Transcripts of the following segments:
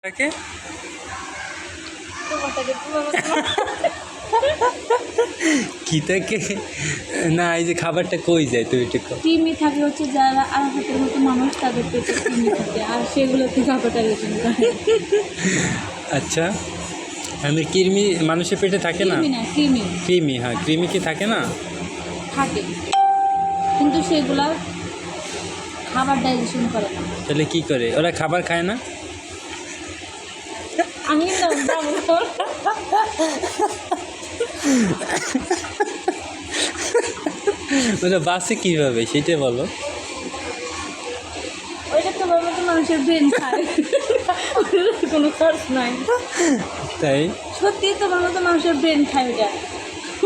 থাকে কি থাকে না, এই যে খাবারটা কই যায় তুমি একটু কৃমি থাকে হচ্ছে যারা আরাফাতের মতো মানুষ তাদের পেটে কৃমি থাকে আর সেগুলোতে খাবারটা রেশন করে। আচ্ছা, আমি কৃমি মানুষের পেটে থাকে না? কৃমি না, কৃমি কৃমি, হ্যাঁ কৃমি কি থাকে না? থাকে, কিন্তু সেগুলা খাবার ডাইজেশন করে না। তাহলে কি করে ওরা? খাবার খায় না? আমি ওরা বাসে কীভাবে সেটা বলো। ওইটা তোমার মতো মানুষের ব্রেন খায়, কোনো খরচ নাই। তাই? সত্যি তোমার মতো মানুষের ব্রেন খায় ওটা।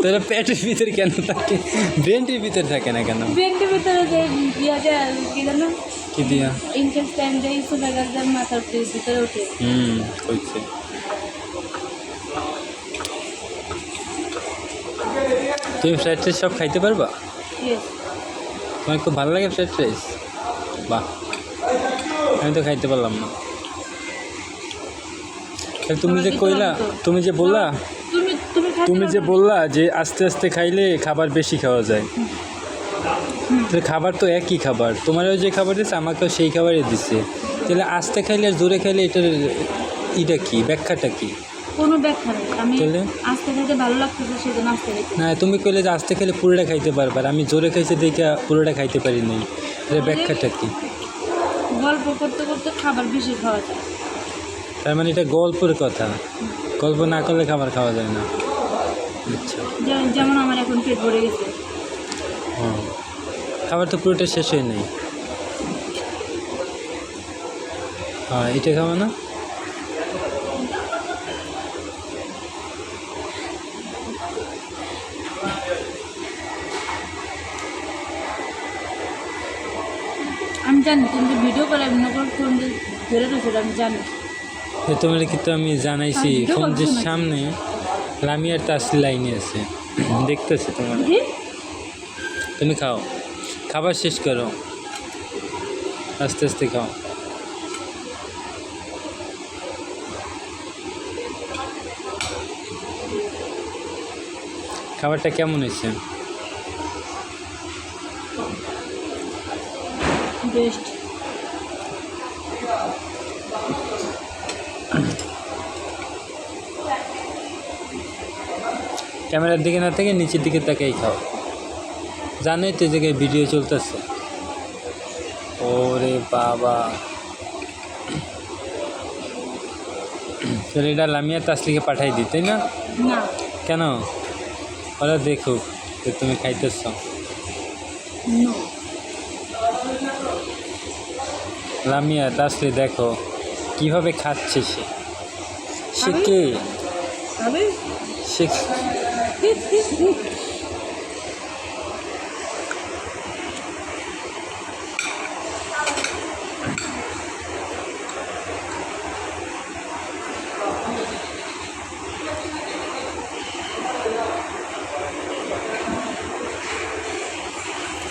তাহলে পেটের ভিতরে কেন থাকে? ব্রেনটির ভিতরে থাকে না কেন? ব্রেনটির ভিতরে যে ইয়াটা কি জানো, কি দিয়া? ইন্টেস্টাইন যে সুপারগার্ডের মাথার ভিতরে ওঠে। হয়েছে। তুমি ফ্রাইড রাইস সব খাইতে পারবা? Yes. তোমার খুব ভালো লাগে ফ্রাইড রাইস? বাহ, আমি তো খাইতে পারলাম না। তুমি যে কইলা, তুমি যে বললা, তুমি যে বললা যে আস্তে আস্তে খাইলে খাবার বেশি খাওয়া যায়, তাহলে খাবার তো একই খাবার, তোমারও যে খাবার দিচ্ছে আমাকেও সেই খাবারই দিচ্ছে, তাহলে আস্তে খাইলে আর জোরে খাইলে এটার এটা কি, ব্যাখ্যাটা কি? কোনো ব্যাখ্যা নেই, আমি তাহলে আস্তে খাইতে ভালো লাগতেছে সেজন্য আস্তে খাইতে। না, তুমি কইলে যে আস্তে খাইলে পুরোটা খাইতে পারবা, আর আমি জোরে খাইছে দেখে পুরোটা খাইতে পারি নাই, তাহলে ব্যাখ্যাটা কি? গল্প করতে করতে খাবার বেশি খাওয়া যায়। তার মানে এটা গল্পের কথা, গল্প না করলে খাবার খাওয়া যায় না। আচ্ছা, যেমন আমার এখন পেট ভরে গেছে। হ্যাঁ, খাবার তো পুরোটা শেষ হয় নাই। হ্যাঁ, এটা খাবো না? আমি জানি তুমি যে ভিডিও করে আমি নকল ফোন দিয়ে ধরে রয়েছো, আমি জানি। তোমার কিন্তু আমি জানাইছি ফোন যে সামনে লামিয়ার তাসলি লাইনে আছে, দেখতেছি তোমার। তুমি খাও, খাবার শেষ করো, আস্তে আস্তে খাও। খাবারটা কেমন হয়েছে? বেস্ট। ক্যামেরার দিকে না থেকে নিচের দিকে তাকাই খাও, জানোই তো জায়গায় ভিডিও চলতেছে। ওরে বাবা, তাহলে এটা লামিয়া তাসলিকে পাঠাই দিই, তাই না? না, কেন? ওরা দেখুক যে তুমি খাইতেছ। নো। লামিয়া তাসলি দেখো কিভাবে খাচ্ছে সে। সে কে? আমি সে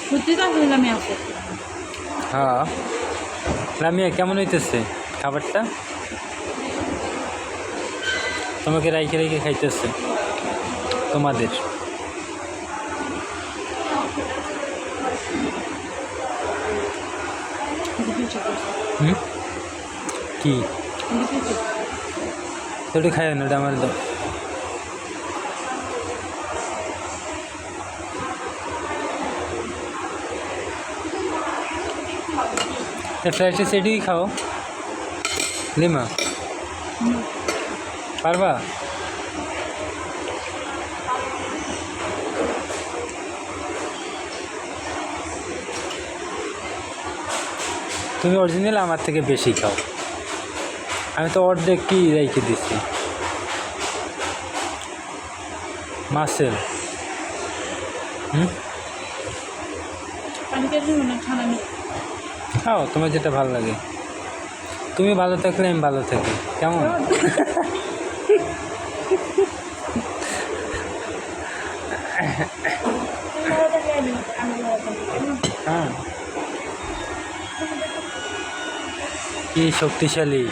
সত্যি তো আসলে আমি আছে। হ্যাঁ, লামিয়া কেমন হইতেছে খাবারটা? তোমাকে রাইখে রাইখে খাইতেছে তোমাদের। কি একটু খাই না, ওটা আমার দাও। ফ্রাইড রাইস এটিই খাও লিমা, পারবা? তুমি অরিজিনাল আমার থেকে বেশি খাও, আমি তো অর্ধেক কি রেখে দিচ্ছি। মাসেল খাও, তোমার যেটা ভালো লাগে। তুমি ভালো থাকলে আমি ভালো থাকি, কেমন? হ্যাঁ, কি শক্তিশালী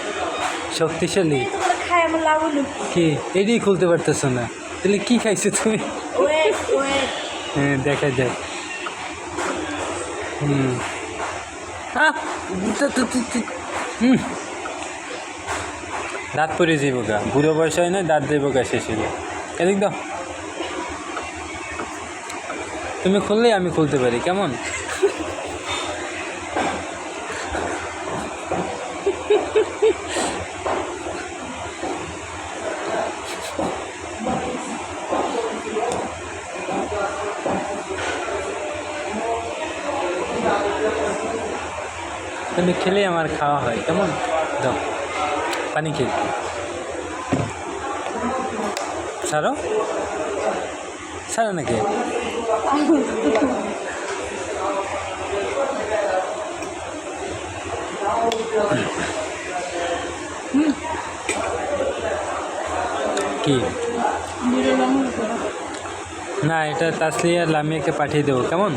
শক্তিশালী তোমরা খাই আমার লাভ হলো কি এটাই খুলতে পারতেছো না, তাহলে কি খাইছো তুমি? ওয়েট ওয়েট হ্যাঁ দেখা যায়। হুম আহ, হুম দাঁত পরে যাইব গা, বুড়ো বয়স হয় না দাঁত যাইব গা শেষ হইলে। এদিক দাও, তুমি খুললেই আমি খুলতে পারি কেমন? তুমি খেলেই আমার খাওয়া হয় কেমন? দাও পানি খেয়ে ছাড়ো, ছাড়ো নাকি? কি ভিডিও লং হতো না, এটা তাসলিয়া লামিয়াকে পাঠিয়ে দেবো কেমন?